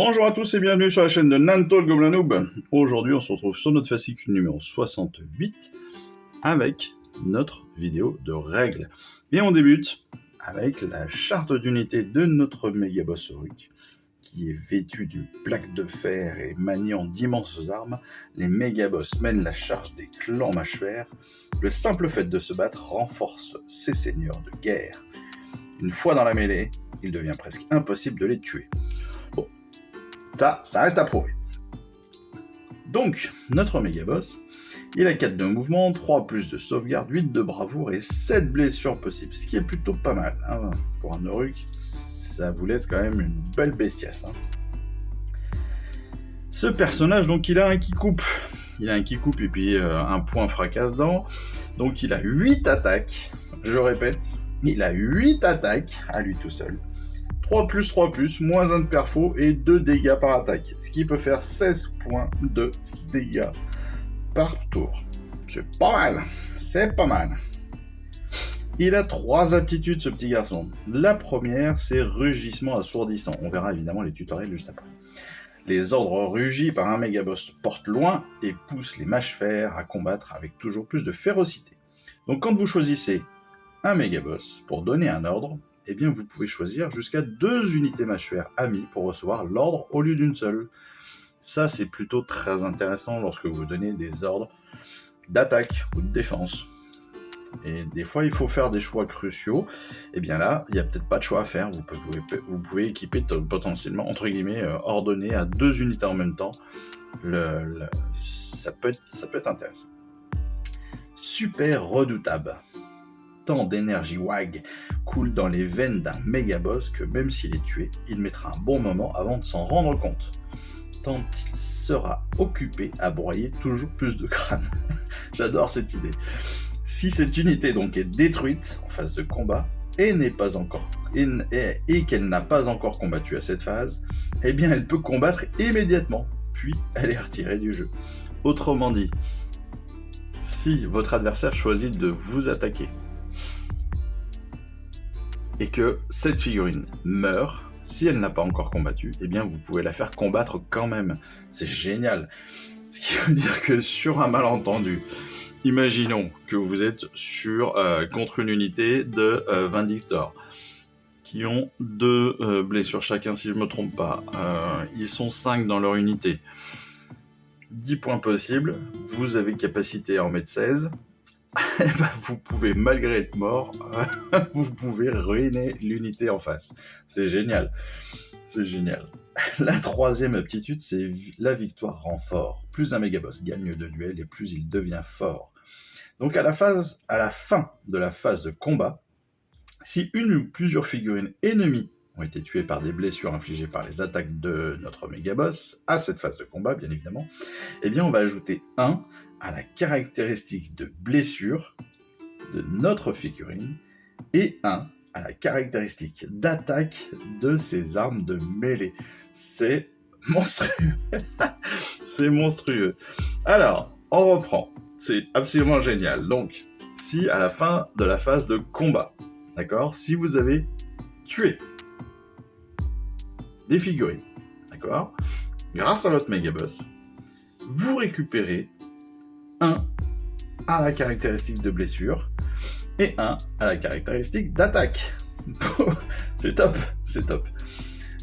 Bonjour à tous et bienvenue sur la chaîne de Nanto le Gobelin Noob. Aujourd'hui on se retrouve sur notre fascicule numéro 68 avec notre vidéo de règles. Et on débute avec la charte d'unité de notre méga boss Uruk, qui est vêtu d'une plaque de fer et maniant d'immenses armes. Les méga boss mènent la charge des clans mâche-fer. Le simple fait de se battre renforce ces seigneurs de guerre. Une fois dans la mêlée, il devient presque impossible de les tuer. Bon, ça reste à prouver. Donc, notre méga boss, il a 4 de mouvement, 3 plus de sauvegarde, 8 de bravoure et 7 blessures possibles, ce qui est plutôt pas mal. Hein. Pour un Uruk, ça vous laisse quand même une belle bestiasse. Hein. Ce personnage, donc, il a un qui coupe. Il a un qui coupe et puis un point fracasse-dents. Donc, il a 8 attaques. Je répète, il a 8 attaques à lui tout seul. 3 plus, moins 1 de perfo et 2 dégâts par attaque. Ce qui peut faire 16 points de dégâts par tour. C'est pas mal. C'est pas mal. Il a 3 aptitudes, ce petit garçon. La première, c'est rugissement assourdissant. On verra évidemment les tutoriels juste après. Les ordres rugis par un mégaboss portent loin et poussent les mâche-fer à combattre avec toujours plus de férocité. Donc quand vous choisissez un mégaboss pour donner un ordre, eh bien vous pouvez choisir jusqu'à 2 unités mâche-fer amies pour recevoir l'ordre au lieu d'une seule. Ça, c'est plutôt très intéressant lorsque vous donnez des ordres d'attaque ou de défense. Et des fois, il faut faire des choix cruciaux. Et bien là, il n'y a peut-être pas de choix à faire. Vous pouvez équiper potentiellement, entre guillemets, ordonner à 2 unités en même temps. Ça peut être intéressant. Super redoutable. Tant d'énergie WAG coule dans les veines d'un méga-boss que même s'il est tué, il mettra un bon moment avant de s'en rendre compte. Tant il sera occupé à broyer toujours plus de crânes. J'adore cette idée. Si cette unité donc est détruite en phase de combat et qu'elle n'a pas encore combattu à cette phase, eh bien elle peut combattre immédiatement, puis elle est retirée du jeu. Autrement dit, si votre adversaire choisit de vous attaquer et que cette figurine meurt, si elle n'a pas encore combattu, eh bien vous pouvez la faire combattre quand même. C'est génial. Ce qui veut dire que sur un malentendu, imaginons que vous êtes contre une unité de Vindictor, qui ont 2 blessures chacun, si je ne me trompe pas. Ils sont 5 dans leur unité. 10 points possibles, vous avez capacité à en mettre 16. Et ben vous pouvez, malgré être mort, vous pouvez ruiner l'unité en face. C'est génial. C'est génial. La 3e aptitude, c'est la victoire rend fort. Plus un mégaboss gagne de duel et plus il devient fort. Donc à la fin de la phase de combat, si une ou plusieurs figurines ennemies ont été tuées par des blessures infligées par les attaques de notre mégaboss, à cette phase de combat bien évidemment, eh bien on va ajouter 1 à la caractéristique de blessure de notre figurine et 1 à la caractéristique d'attaque de ses armes de mêlée. C'est monstrueux. C'est monstrueux. Alors, on reprend. C'est absolument génial. Donc, si à la fin de la phase de combat, d'accord, si vous avez tué des figurines, d'accord, grâce à votre mégaboss, vous récupérez 1 à la caractéristique de blessure et 1 à la caractéristique d'attaque. C'est top, c'est top.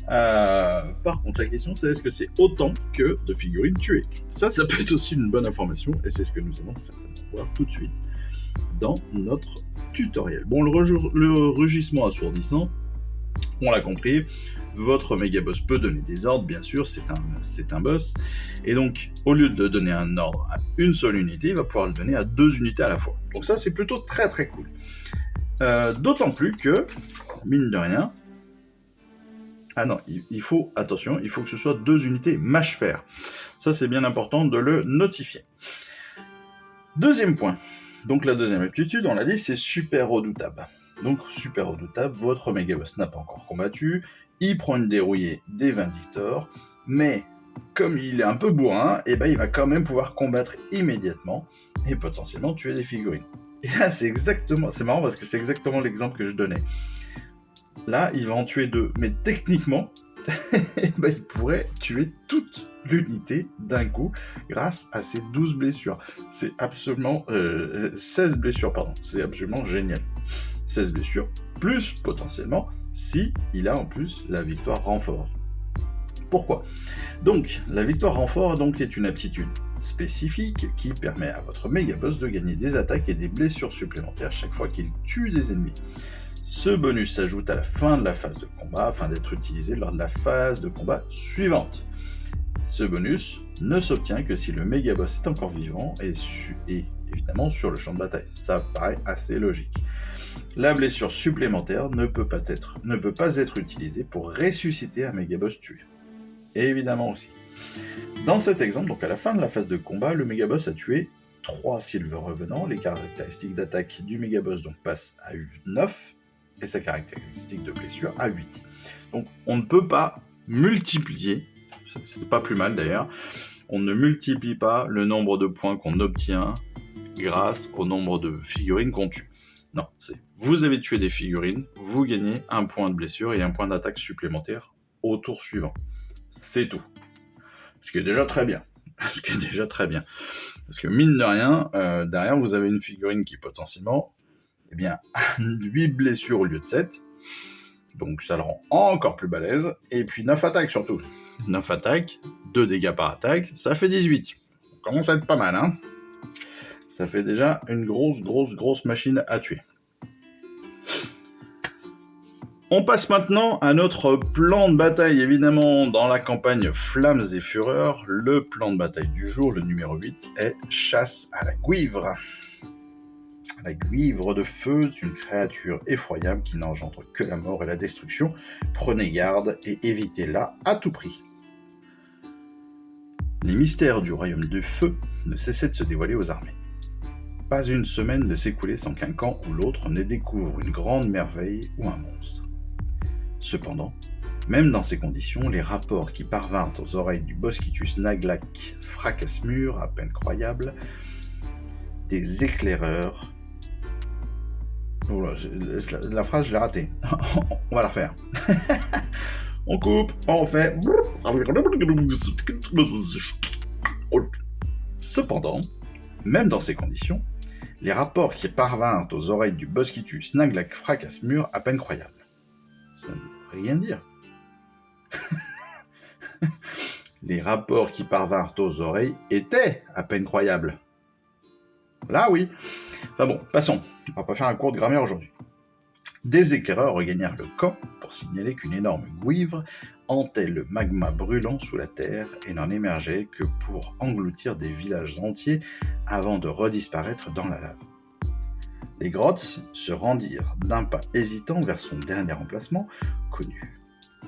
Par contre, la question c'est est-ce que c'est autant que de figurines tuées? Ça peut être aussi une bonne information et c'est ce que nous allons certainement voir tout de suite dans notre tutoriel. Bon, le rugissement assourdissant, on l'a compris, votre méga-boss peut donner des ordres, bien sûr, c'est un boss. Et donc, au lieu de donner un ordre à une seule unité, il va pouvoir le donner à 2 unités à la fois. Donc ça, c'est plutôt très très cool. D'autant plus que, mine de rien... Ah non, il faut que ce soit 2 unités mâche-fer. Ça, c'est bien important de le notifier. 2e point. Donc la 2e aptitude, on l'a dit, c'est super redoutable. Donc super redoutable, votre mégaboss n'a pas encore combattu, il prend une dérouillée des Vindictors, mais comme il est un peu bourrin, eh ben, il va quand même pouvoir combattre immédiatement et potentiellement tuer des figurines. Et là, c'est marrant parce que c'est exactement l'exemple que je donnais. Là, il va en tuer 2, mais techniquement, il pourrait tuer toute l'unité d'un coup grâce à ses 12 blessures. C'est absolument... 16 blessures, pardon. C'est absolument génial. 16 blessures, plus potentiellement, si il a en plus la victoire renfort. Pourquoi ? Donc, la victoire renfort donc, est une aptitude spécifique qui permet à votre méga-boss de gagner des attaques et des blessures supplémentaires chaque fois qu'il tue des ennemis. Ce bonus s'ajoute à la fin de la phase de combat afin d'être utilisé lors de la phase de combat suivante. Ce bonus ne s'obtient que si le méga-boss est encore vivant et évidemment sur le champ de bataille. Ça paraît assez logique. La blessure supplémentaire ne peut pas être utilisée pour ressusciter un méga-boss tué. Et évidemment aussi. Dans cet exemple, donc à la fin de la phase de combat, le méga-boss a tué 3 Silver Revenants. Les caractéristiques d'attaque du méga-boss donc passent à 9 et sa caractéristique de blessure à 8. Donc on ne peut pas multiplier, c'est pas plus mal d'ailleurs, on ne multiplie pas le nombre de points qu'on obtient grâce au nombre de figurines qu'on tue. Non, vous avez tué des figurines, vous gagnez un point de blessure et un point d'attaque supplémentaire au tour suivant. C'est tout. Ce qui est déjà très bien. Parce que mine de rien, derrière vous avez une figurine qui potentiellement a 8 blessures au lieu de 7. Donc ça le rend encore plus balèze. Et puis 9 attaques surtout. 9 attaques, 2 dégâts par attaque, ça fait 18. Ça commence à être pas mal, hein. Ça fait déjà une grosse machine à tuer. On passe maintenant à notre plan de bataille, évidemment, dans la campagne Flammes et Fureurs. Le plan de bataille du jour, le numéro 8, est Chasse à la Gouivre. La Gouivre de feu est une créature effroyable qui n'engendre que la mort et la destruction. Prenez garde et évitez-la à tout prix. Les mystères du royaume du feu ne cessaient de se dévoiler aux armées. Pas une semaine ne s'écoulait sans qu'un camp ou l'autre ne découvre une grande merveille ou un monstre. Cependant, même dans ces conditions, les rapports qui parvinrent aux oreilles du Bosquitus Naglac Fracasmur, à peine croyables, des éclaireurs... Oh là, la phrase, je l'ai ratée. On va la refaire. On coupe, on refait. Cependant, même dans ces conditions, les rapports qui parvinrent aux oreilles du Bosquitus Naglac Fracasmur, à peine croyables. Ça ne veut rien dire. Les rapports qui parvinrent aux oreilles étaient à peine croyables. Là, oui. Enfin bon, passons. On va pas faire un cours de grammaire aujourd'hui. Des éclaireurs regagnèrent le camp pour signaler qu'une énorme gouivre hantait le magma brûlant sous la terre et n'en émergeait que pour engloutir des villages entiers avant de redisparaître dans la lave. Les Grotz se rendirent d'un pas hésitant vers son dernier emplacement connu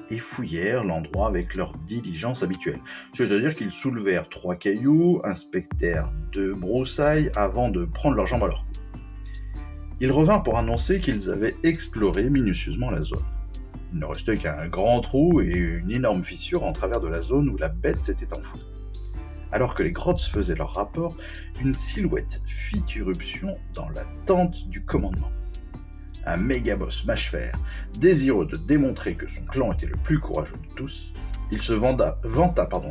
et fouillèrent l'endroit avec leur diligence habituelle. C'est-à-dire qu'ils soulevèrent 3 cailloux, inspectèrent 2 broussailles avant de prendre leurs jambes à leur cou. Ils revinrent pour annoncer qu'ils avaient exploré minutieusement la zone. Il ne restait qu'un grand trou et une énorme fissure en travers de la zone où la bête s'était enfouie. Alors que les Grotz faisaient leur rapport, une silhouette fit irruption dans la tente du commandement. Un méga-boss mâche-fer, désireux de démontrer que son clan était le plus courageux de tous, il se vanta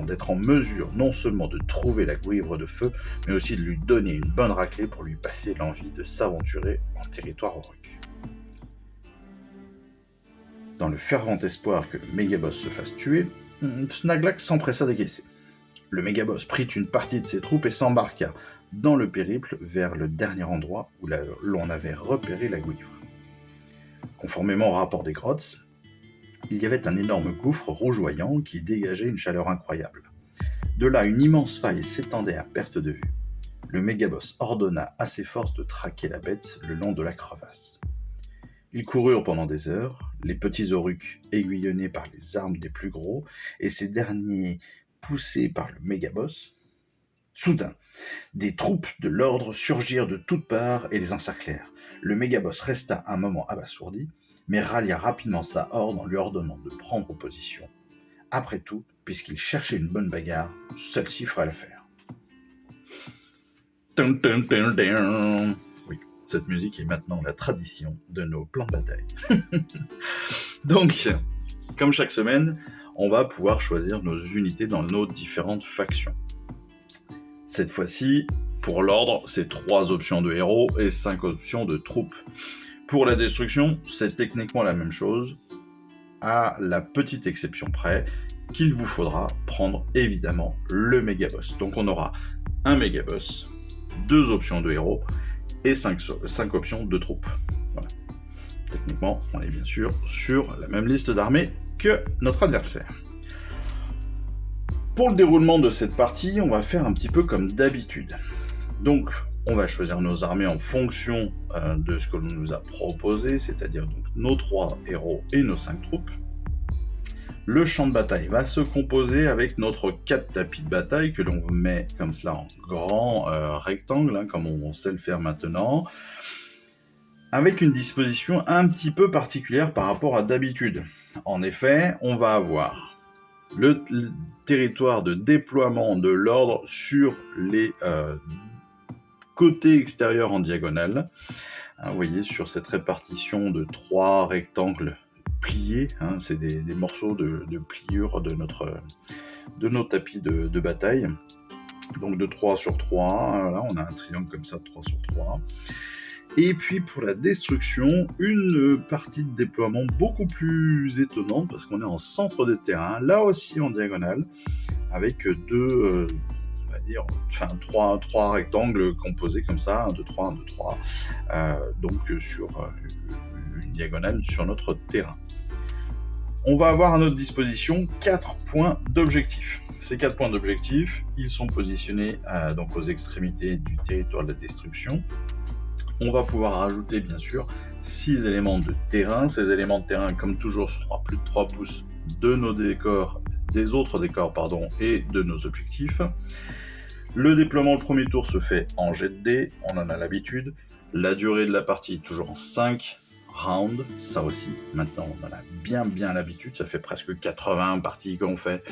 d'être en mesure non seulement de trouver la gouivre de feu, mais aussi de lui donner une bonne raclée pour lui passer l'envie de s'aventurer en territoire orc. Dans le fervent espoir que le méga-boss se fasse tuer, Snaglac s'empressa d'égaisser. Le méga-boss prit une partie de ses troupes et s'embarqua dans le périple vers le dernier endroit où l'on avait repéré la gouivre. Conformément au rapport des Grotz, il y avait un énorme gouffre rougeoyant qui dégageait une chaleur incroyable. De là, une immense faille s'étendait à perte de vue. Le méga-boss ordonna à ses forces de traquer la bête le long de la crevasse. Ils coururent pendant des heures, les petits aurucs aiguillonnés par les armes des plus gros, et ces derniers poussés par le méga-boss. Soudain, des troupes de l'ordre surgirent de toutes parts et les encerclèrent. Le méga-boss resta un moment abasourdi, mais rallia rapidement sa horde en lui ordonnant de prendre position. Après tout, puisqu'il cherchait une bonne bagarre, celle-ci ferait l'affaire. Oui, cette musique est maintenant la tradition de nos plans de bataille. Donc, comme chaque semaine, on va pouvoir choisir nos unités dans nos différentes factions. Cette fois-ci, pour l'ordre, c'est 3 options de héros et 5 options de troupes. Pour la destruction, c'est techniquement la même chose, à la petite exception près qu'il vous faudra prendre évidemment le méga-boss. Donc on aura un méga-boss, 2 options de héros et 5 options de troupes. Voilà. Techniquement, on est bien sûr sur la même liste d'armées que notre adversaire. Pour le déroulement de cette partie, on va faire un petit peu comme d'habitude. Donc, on va choisir nos armées en fonction de ce que l'on nous a proposé, c'est-à-dire donc nos 3 héros et nos 5 troupes. Le champ de bataille va se composer avec notre 4 tapis de bataille que l'on met comme cela en grand rectangle, comme on sait le faire maintenant, avec une disposition un petit peu particulière par rapport à d'habitude. En effet, on va avoir le territoire de déploiement de l'ordre sur les côtés extérieurs en diagonale. Vous voyez, sur cette répartition de 3 rectangles pliés, c'est des morceaux de pliure de nos tapis de bataille. Donc de 3 sur 3, là on a un triangle comme ça de 3 sur 3. Et puis pour la destruction, une partie de déploiement beaucoup plus étonnante parce qu'on est en centre de terrain, là aussi en diagonale, avec trois rectangles composés comme ça, 1, 2, 3, 1, 2, 3, donc sur une diagonale sur notre terrain. On va avoir à notre disposition 4 points d'objectif. Ces 4 points d'objectif, ils sont positionnés donc aux extrémités du territoire de la destruction. On va pouvoir rajouter bien sûr 6 éléments de terrain. Ces éléments de terrain, comme toujours, seront plus de 3 pouces de nos décors, des autres décors, et de nos objectifs. Le déploiement, le premier tour, se fait en jet de dés, on en a l'habitude. La durée de la partie, toujours en 5 rounds, ça aussi, maintenant on en a bien l'habitude, ça fait presque 80 parties qu'on fait.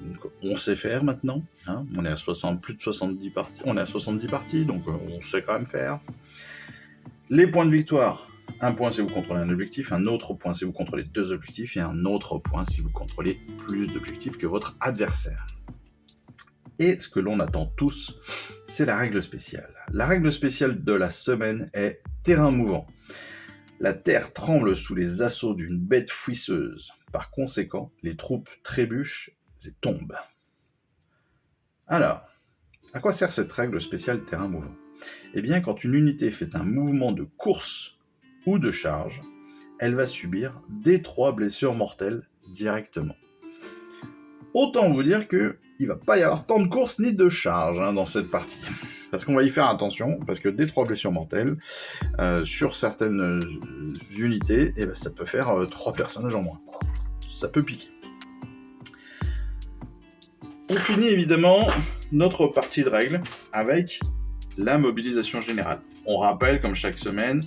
Donc on sait faire maintenant, on est à plus de 70 parties, on est à 70 parties, donc on sait quand même faire. Les points de victoire, un point si vous contrôlez un objectif, un autre point si vous contrôlez 2 objectifs, et un autre point si vous contrôlez plus d'objectifs que votre adversaire. Et ce que l'on attend tous, c'est la règle spéciale. La règle spéciale de la semaine est terrain mouvant. La terre tremble sous les assauts d'une bête fouisseuse. Par conséquent, les troupes trébuchent et tombent. Alors, à quoi sert cette règle spéciale terrain mouvant ? Eh bien, quand une unité fait un mouvement de course ou de charge, elle va subir des 3 blessures mortelles directement. Autant vous dire qu'il ne va pas y avoir tant de courses ni de charge dans cette partie. Parce qu'on va y faire attention, parce que des 3 blessures mortelles, sur certaines unités, ça peut faire 3 personnages en moins. Ça peut piquer. On finit évidemment notre partie de règles avec la mobilisation générale. On rappelle, comme chaque semaine,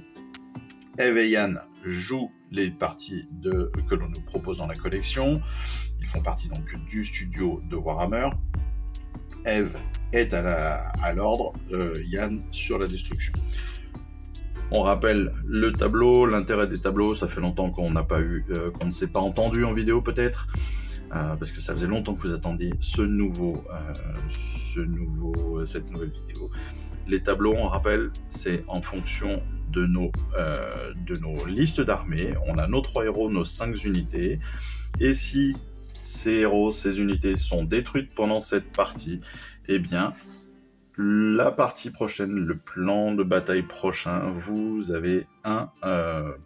Eve et Yann jouent les parties que l'on nous propose dans la collection. Ils font partie donc du studio de Warhammer. Eve est à l'ordre, Yann sur la destruction. On rappelle le tableau, l'intérêt des tableaux, ça fait longtemps qu'on ne s'est pas entendu en vidéo peut-être, parce que ça faisait longtemps que vous attendiez cette nouvelle vidéo. Les tableaux, on rappelle, c'est en fonction de nos listes d'armées. On a nos 3 héros, nos 5 unités, et si ces héros, ces unités sont détruites pendant cette partie, eh bien, la partie prochaine, le plan de bataille prochain, vous avez un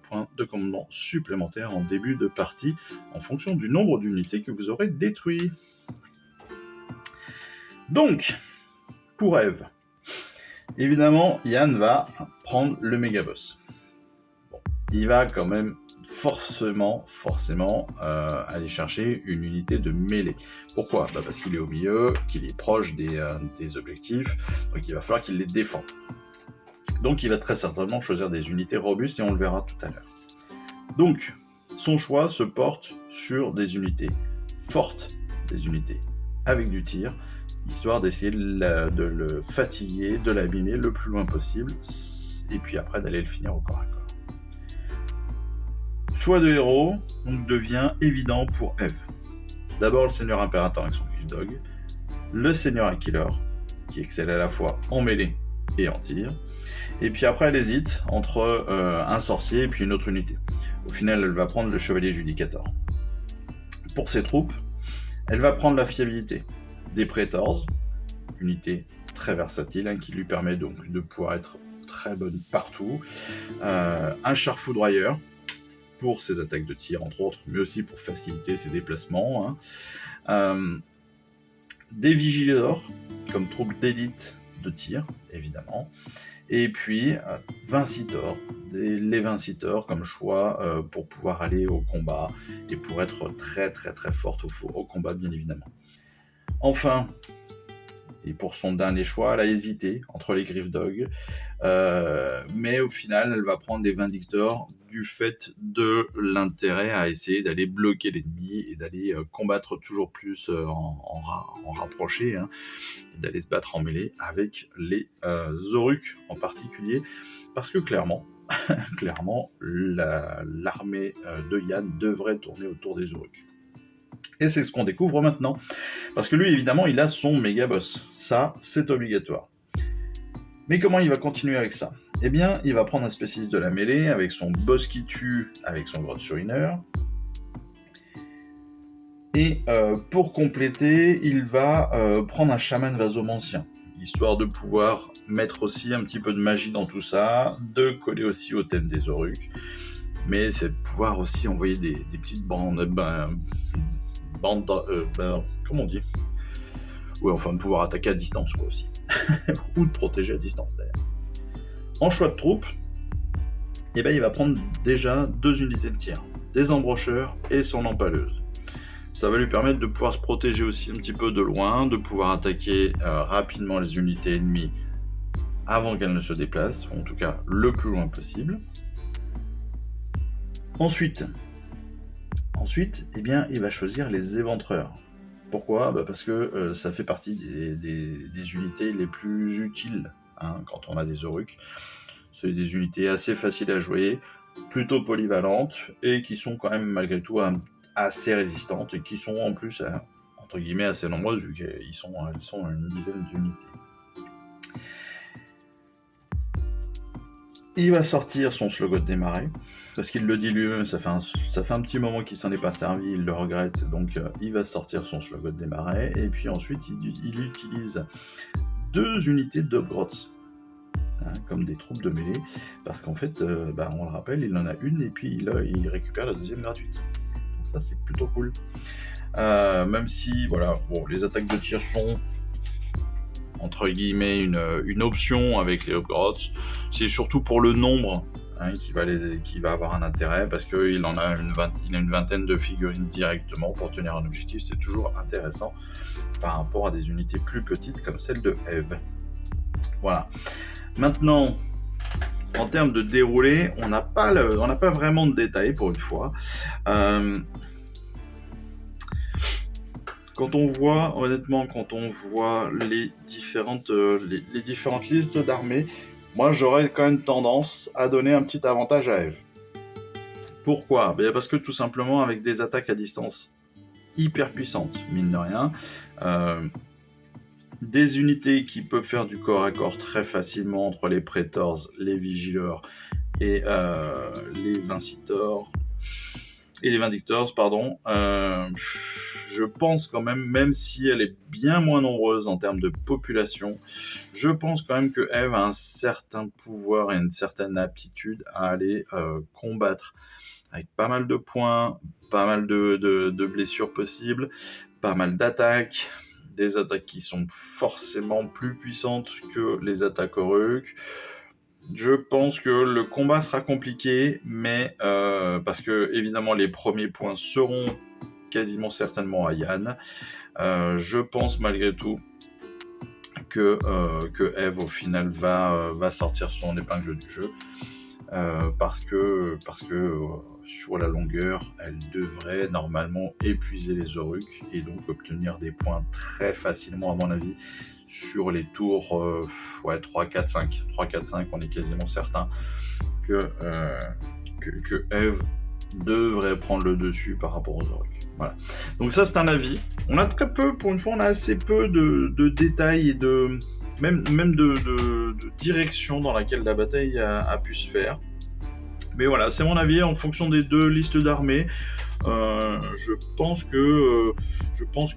point de commandement supplémentaire en début de partie, en fonction du nombre d'unités que vous aurez détruites. Donc, pour Eve, évidemment, Yann va prendre le méga-boss. Bon, il va quand même forcément aller chercher une unité de mêlée. Pourquoi ? Parce qu'il est au milieu, qu'il est proche des objectifs, donc il va falloir qu'il les défende. Donc il va très certainement choisir des unités robustes et on le verra tout à l'heure. Donc son choix se porte sur des unités fortes, des unités avec du tir, histoire d'essayer de le fatiguer, de l'abîmer le plus loin possible, et puis après d'aller le finir au corps à corps. Choix de héros donc, devient évident pour Eve. D'abord le seigneur impérator avec son Griff Dog, le seigneur Aquilor, qui excelle à la fois en mêlée et en tir, et puis après elle hésite entre un sorcier et puis une autre unité. Au final, elle va prendre le chevalier Judicator. Pour ses troupes, elle va prendre la fiabilité des Praetors, unité très versatile qui lui permet donc de pouvoir être très bonne partout, un char foudroyeur pour ses attaques de tir entre autres, mais aussi pour faciliter ses déplacements, des Vigilors comme troupe d'élite de tir évidemment, et puis Vincitors, les Vincitors comme choix pour pouvoir aller au combat et pour être très très très forte au combat bien évidemment. Enfin, et pour son dernier choix, elle a hésité entre les Griff Dog, mais au final, elle va prendre des Vindictors du fait de l'intérêt à essayer d'aller bloquer l'ennemi et d'aller combattre toujours plus en rapproché, et d'aller se battre en mêlée avec les Oruks en particulier, parce que clairement, l'armée de Yann devrait tourner autour des Oruks. Et c'est ce qu'on découvre maintenant. Parce que lui, évidemment, il a son méga boss. Ça, c'est obligatoire. Mais comment il va continuer avec ça ? Eh bien, il va prendre un spécialiste de la mêlée avec son boss qui tue, avec son grotte surineur. Et pour compléter, il va prendre un chaman vasomancien, histoire de pouvoir mettre aussi un petit peu de magie dans tout ça, de coller aussi au thème des Oruks. Mais c'est de pouvoir aussi envoyer des petites bandes... comment on dit ? Ouais, enfin de pouvoir attaquer à distance quoi aussi. Ou de protéger à distance d'ailleurs. En choix de troupes, il va prendre déjà 2 unités de tir, des embrocheurs et son empaleuse. Ça va lui permettre de pouvoir se protéger aussi un petit peu de loin, de pouvoir attaquer rapidement les unités ennemies avant qu'elles ne se déplacent, ou en tout cas le plus loin possible. Ensuite, il va choisir les éventreurs. Pourquoi ? Parce que ça fait partie des unités les plus utiles quand on a des Oruks. C'est des unités assez faciles à jouer, plutôt polyvalentes, et qui sont quand même malgré tout assez résistantes, et qui sont en plus, entre guillemets, assez nombreuses, vu qu'elles sont une dizaine d'unités. Il va sortir son Slogot des Marais, parce qu'il le dit lui-même, ça fait un petit moment qu'il s'en est pas servi, il le regrette, donc il va sortir son Slogot des Marais, et puis ensuite il utilise 2 unités d'Obgrots, comme des troupes de mêlée, parce qu'en fait, on le rappelle, il en a une, et puis il récupère la deuxième gratuite. Donc ça c'est plutôt cool. Même si, les attaques de tir sont entre guillemets une option avec les Obgrots, c'est surtout pour le nombre qui va avoir un intérêt, parce qu'il a une vingtaine de figurines directement pour tenir un objectif. C'est toujours intéressant par rapport à des unités plus petites comme celle de Eve. Voilà. Maintenant, en termes de déroulé, on n'a pas vraiment de détails pour une fois. Quand on voit les différentes listes d'armées, moi j'aurais quand même tendance à donner un petit avantage à Eve. Pourquoi ? Parce que tout simplement, avec des attaques à distance hyper puissantes, mine de rien, des unités qui peuvent faire du corps à corps très facilement entre les Praetors, les Vigilors et les Vindictors, je pense quand même si elle est bien moins nombreuse en termes de population, je pense quand même que Eve a un certain pouvoir et une certaine aptitude à aller combattre avec pas mal de points, pas mal de blessures possibles, pas mal d'attaques, des attaques qui sont forcément plus puissantes que les attaques Oruks. Je pense que le combat sera compliqué, mais parce que évidemment les premiers points seront quasiment certainement à Yann. Je pense malgré tout que Eve au final va sortir son épingle du jeu, parce que sur la longueur, elle devrait normalement épuiser les Oruks et donc obtenir des points très facilement, à mon avis, sur les tours 3, 4, 5. 3, 4, 5, on est quasiment certain que Eve devrait prendre le dessus par rapport aux Oruks. Voilà. Donc ça, c'est un avis. On a très peu, pour une fois, on a assez peu de détails et de même de direction dans laquelle la bataille a pu se faire. Mais voilà, c'est mon avis en fonction des deux listes d'armées. Je pense que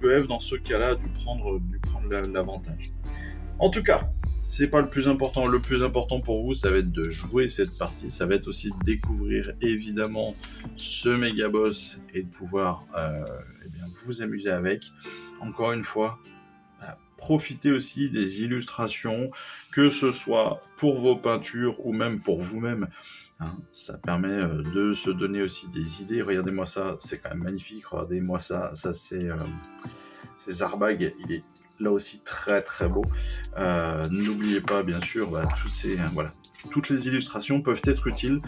Eve, dans ce cas-là, a dû prendre l'avantage. En tout cas, c'est pas le plus important. Le plus important pour vous, ça va être de jouer cette partie. Ça va être aussi de découvrir évidemment ce méga boss et de pouvoir vous amuser avec. Encore une fois, profitez aussi des illustrations, que ce soit pour vos peintures ou même pour vous-même. Hein, ça permet de se donner aussi des idées. Regardez-moi ça, c'est quand même magnifique. Regardez-moi ça, c'est Zarbag. Il est là aussi très très beau. N'oubliez pas, bien sûr, toutes les illustrations peuvent être utiles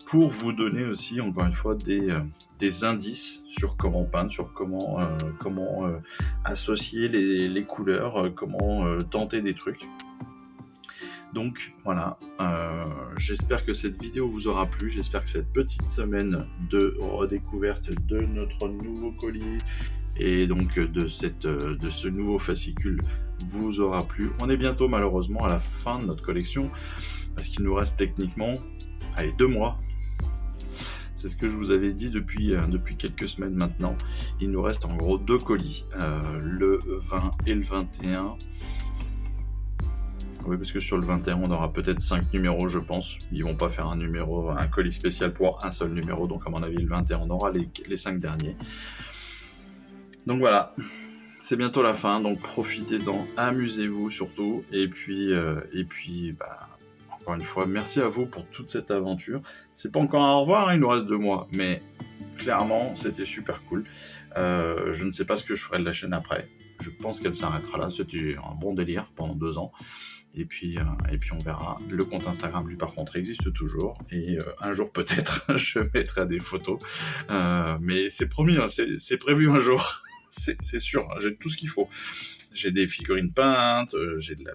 pour vous donner aussi, encore une fois, des indices sur comment peindre, sur comment associer les couleurs, comment tenter des trucs. Donc voilà, j'espère que cette vidéo vous aura plu, j'espère que cette petite semaine de redécouverte de notre nouveau colis et donc de ce nouveau fascicule vous aura plu. On est bientôt malheureusement à la fin de notre collection, parce qu'il nous reste techniquement 2 mois. C'est ce que je vous avais dit depuis quelques semaines maintenant. Il nous reste en gros 2 colis, le 20 et le 21. Oui, parce que sur le 21, on aura peut-être 5 numéros, je pense. Ils vont pas faire un colis spécial pour un seul numéro. Donc, à mon avis, le 21, on aura les 5 derniers. Donc voilà, c'est bientôt la fin. Donc, profitez-en, amusez-vous surtout. Et puis, encore une fois, merci à vous pour toute cette aventure. C'est pas encore un au revoir, hein, il nous reste 2 mois. Mais clairement, c'était super cool. Je ne sais pas ce que je ferai de la chaîne après. Je pense qu'elle s'arrêtera là. C'était un bon délire pendant 2 ans. Et puis on verra. Le compte Instagram, lui, par contre, existe toujours. Et un jour, peut-être, je mettrai des photos. Mais c'est promis, hein, c'est prévu un jour. C'est sûr, hein, j'ai tout ce qu'il faut. J'ai des figurines peintes, j'ai des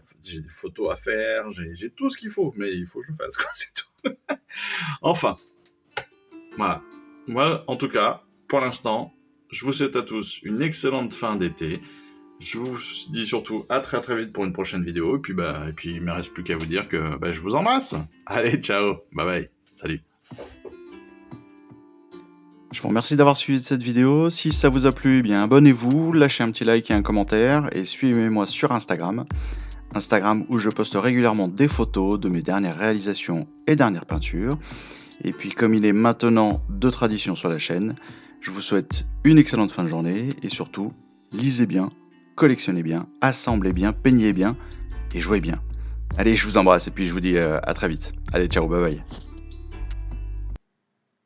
photos à faire, j'ai tout ce qu'il faut. Mais il faut que je le fasse, quoi, c'est tout. Enfin, voilà. Moi, en tout cas, pour l'instant, je vous souhaite à tous une excellente fin d'été. Je vous dis surtout à très très vite pour une prochaine vidéo. Et puis il me reste plus qu'à vous dire que je vous embrasse. Allez, ciao, bye bye, salut. Je vous remercie d'avoir suivi cette vidéo. Si ça vous a plu, abonnez-vous, lâchez un petit like et un commentaire et suivez-moi sur Instagram où je poste régulièrement des photos de mes dernières réalisations et dernières peintures. Et puis comme il est maintenant de tradition sur la chaîne, je vous souhaite une excellente fin de journée et surtout, lisez bien, collectionnez bien, assemblez bien, peignez bien et jouez bien. Allez, je vous embrasse et puis je vous dis à très vite. Allez, ciao, bye bye.